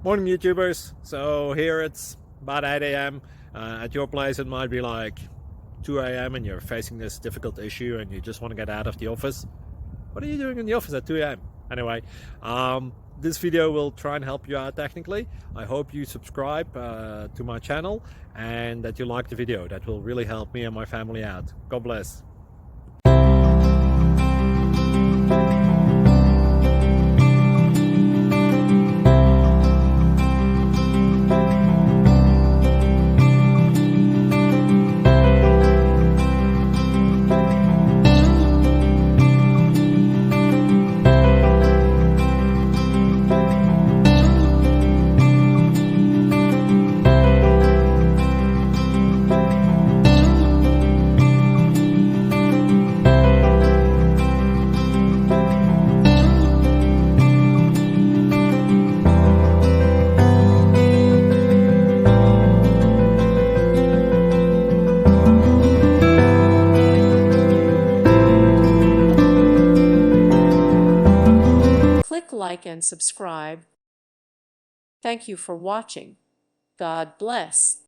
Morning, YouTubers. So here it's about 8 a.m. At your place, it might be like 2 a.m. and you're facing this difficult issue and you just want to get out of the office. What are you doing in the office at 2 a.m.? Anyway, this video will try and help you out technically. I hope you subscribe to my channel and that you like the video. That will really help me and my family out. God bless. Click like and subscribe. Thank you for watching. God bless.